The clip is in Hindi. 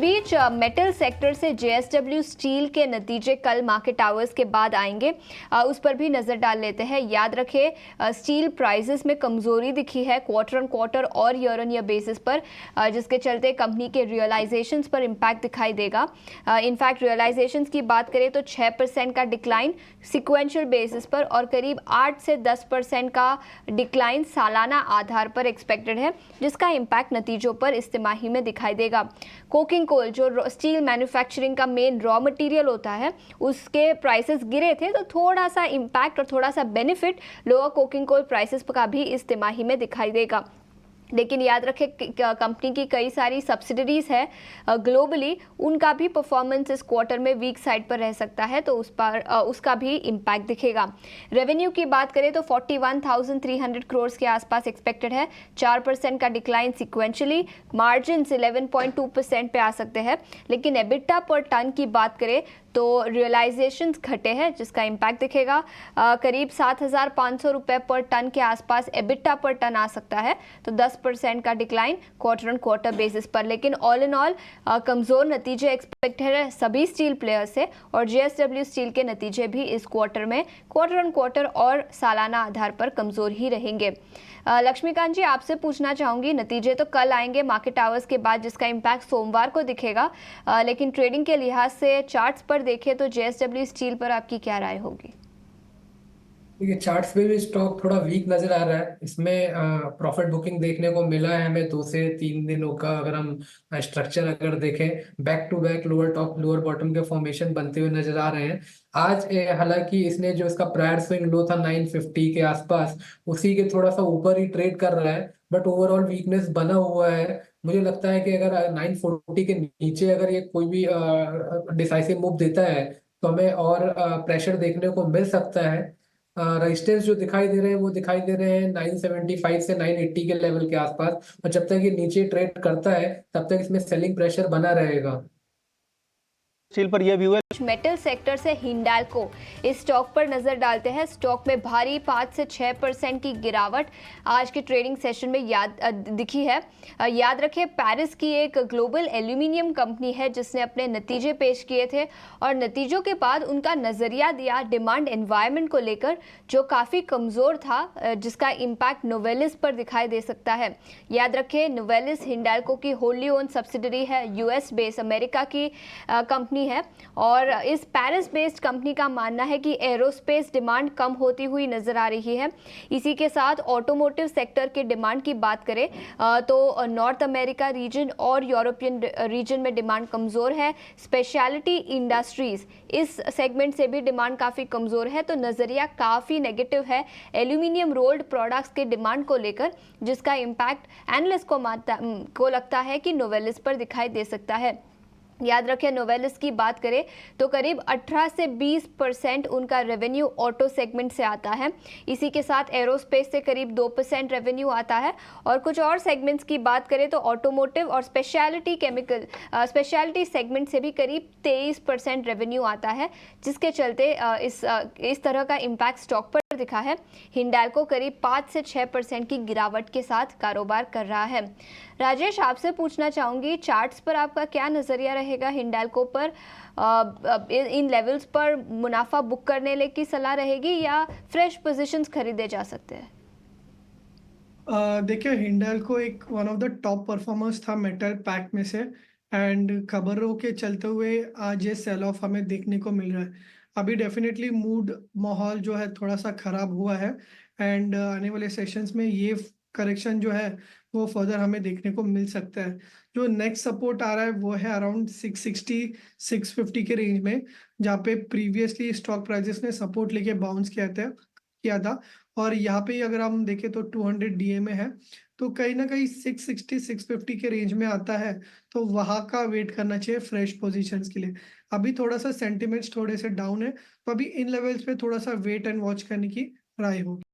बीच मेटल सेक्टर से जेएसडब्ल्यू स्टील के नतीजे कल मार्केट आवर्स के बाद आएंगे, उस पर भी नजर डाल लेते हैं। याद रखें स्टील प्राइसेस में कमजोरी दिखी है क्वार्टर ऑन क्वार्टर और ईयर ऑन ईयर बेसिस पर, जिसके चलते कंपनी के रियलाइजेशंस पर इम्पैक्ट दिखाई देगा। इनफैक्ट रियलाइजेशंस की बात करें तो 6% का डिक्लाइन सिक्वेंशियल बेसिस पर और करीब 8 से 10% का डिक्लाइन सालाना आधार पर एक्सपेक्टेड है, जिसका इम्पैक्ट नतीजों पर इस तिमाही में दिखाई देगा। कोकिंग कोल जो स्टील मैन्युफैक्चरिंग का मेन रॉ मटेरियल होता है, उसके प्राइसेस गिरे थे, तो थोड़ा सा इम्पैक्ट और थोड़ा सा benefit lower coking coal prices का भी इस तिमाही में दिखाई देगा। लेकिन याद रखें कंपनी की कई सारी सब्सिडरीज है ग्लोबली, उनका भी परफॉर्मेंस इस क्वार्टर में वीक साइड पर रह सकता है, तो उस पर उसका भी इम्पैक्ट दिखेगा। रेवेन्यू की बात करें तो 41,300 करोड़ के आसपास एक्सपेक्टेड है, 4% का डिक्लाइन सिक्वेंशली। मार्जिन 11.2% पे आ सकते हैं। लेकिन एबिटा पर टन की बात करें तो रियलाइजेशंस घटे हैं, जिसका इम्पैक्ट दिखेगा। करीब 7,500 रुपये पर टन के आसपास एबिटा पर टन आ सकता है, तो 10% का decline quarter on quarter basis पर। लेकिन ऑल इन ऑल कमज़ोर नतीजे एक्सपेक्टेड है सभी स्टील प्लेयर्स से, और जेएसडब्ल्यू स्टील के नतीजे भी इस क्वार्टर में क्वार्टर ऑन क्वार्टर और सालाना आधार पर कमज़ोर ही रहेंगे। लक्ष्मीकांत जी, आपसे पूछना चाहूंगी, नतीजे तो कल आएंगे मार्केट आवर्स के बाद, जिसका इम्पैक्ट सोमवार को दिखेगा, लेकिन ट्रेडिंग के लिहाज से चार्ट्स पर देखें तो जेएसडब्ल्यू स्टील पर आपकी क्या राय होगी? देखिए, चार्ट्स पे भी स्टॉक थोड़ा वीक नजर आ रहा है। इसमें प्रॉफिट बुकिंग देखने को मिला है हमें 2 से 3 दिनों का। अगर हम स्ट्रक्चर अगर देखें, back to back lower top lower bottom के फॉर्मेशन बनते हुए नजर आ रहे हैं। आज हालांकि इसने जो इसका प्रायर स्विंग लो था 950 के आसपास, उसी के थोड़ा सा ऊपर ही ट्रेड कर रहा है, बट ओवरऑल वीकनेस बना हुआ है। मुझे लगता है कि अगर 940 के नीचे अगर ये कोई भी डिसाइसिव मूव देता है तो हमें और प्रेशर देखने को मिल सकता है। रेजिस्टेंस जो दिखाई दे रहे हैं वो दिखाई दे रहे हैं 975 से 980 के लेवल के आसपास, और जब तक ये नीचे ट्रेड करता है तब तक इसमें सेलिंग प्रेशर बना रहेगा। स्टील पर यह व्यू है। मेटल सेक्टर से हिंडाल्को, इस स्टॉक पर नजर डालते हैं। स्टॉक में भारी 5 से 6% की गिरावट आज के ट्रेडिंग सेशन में दिखी है। याद रखें पेरिस की एक ग्लोबल एल्यूमिनियम कंपनी है जिसने अपने नतीजे पेश किए थे, और नतीजों के बाद उनका नजरिया दिया डिमांड एनवायरनमेंट को लेकर, जो काफ़ी कमज़ोर था, जिसका इम्पैक्ट नोवेलिस पर दिखाई दे सकता है। याद रखें नोवेलिस हिंडाल्को की होल्ली ओन सब्सिडरी है, यूएस बेस अमेरिका की कंपनी है, और इस पेरिस बेस्ड कंपनी का मानना है कि एरोस्पेस डिमांड कम होती हुई नजर आ रही है। इसी के साथ ऑटोमोटिव सेक्टर के डिमांड की बात करें तो नॉर्थ अमेरिका रीजन और यूरोपियन रीजन में डिमांड कमज़ोर है। स्पेशलिटी इंडस्ट्रीज, इस सेगमेंट से भी डिमांड काफ़ी कमज़ोर है, तो नज़रिया काफ़ी नेगेटिव है एल्यूमिनियम रोल्ड प्रोडक्ट्स के डिमांड को लेकर, जिसका इम्पैक्ट एनालिस्ट को लगता है कि नोवेलिस पर दिखाई दे सकता है। याद रखें नोवेलिस की बात करें तो करीब 18 से 20% उनका रेवेन्यू ऑटो सेगमेंट से आता है। इसी के साथ एरोस्पेस से करीब 2% रेवेन्यू आता है, और कुछ और सेगमेंट्स की बात करें तो ऑटोमोटिव और स्पेशलिटी सेगमेंट से भी करीब 23% रेवेन्यू आता है, जिसके चलते इस तरह का इम्पैक्ट स्टॉक पर दिखा है। हिंडाल्को करीब 5 से 6% की गिरावट के साथ कारोबार कर रहा है। राजेश, आपसे पूछना चाहूंगी, चार्ट्स पर आपका क्या नजरिया रहेगा हिंडाल्को पर? इन लेवल्स पर मुनाफा बुक करने की सलाह रहेगी या फ्रेश पोजीशंस खरीदे जा सकते हैं? देखिए, हिंडाल्को एक one of the top performers था मेटल पैक में से, एंड खबरों के चलते हुए आज ये सेल ऑफ हमें देखने को मिल रहा है। अभी डेफिनेटली मूड माहौल जो है थोड़ा सा खराब हुआ है, एंड आने वाले सेशंस में ये करेक्शन जो है वो फर्दर हमें देखने को मिल सकता है। जो नेक्स्ट सपोर्ट आ रहा है वो है अराउंड 660 650 के रेंज में, जहाँ पे प्रीवियसली स्टॉक प्राइसेस ने सपोर्ट लेके बाउंस किया था। और यहाँ पे अगर हम देखें तो 200 डीए में है, तो कहीं ना कहीं 660 650 के रेंज में आता है, तो वहां का वेट करना चाहिए फ्रेश पोजीशंस के लिए। अभी थोड़ा सा सेंटिमेंट्स थोड़े से डाउन है, तो अभी इन लेवल्स पे थोड़ा सा वेट एंड वॉच करने की राय होगी।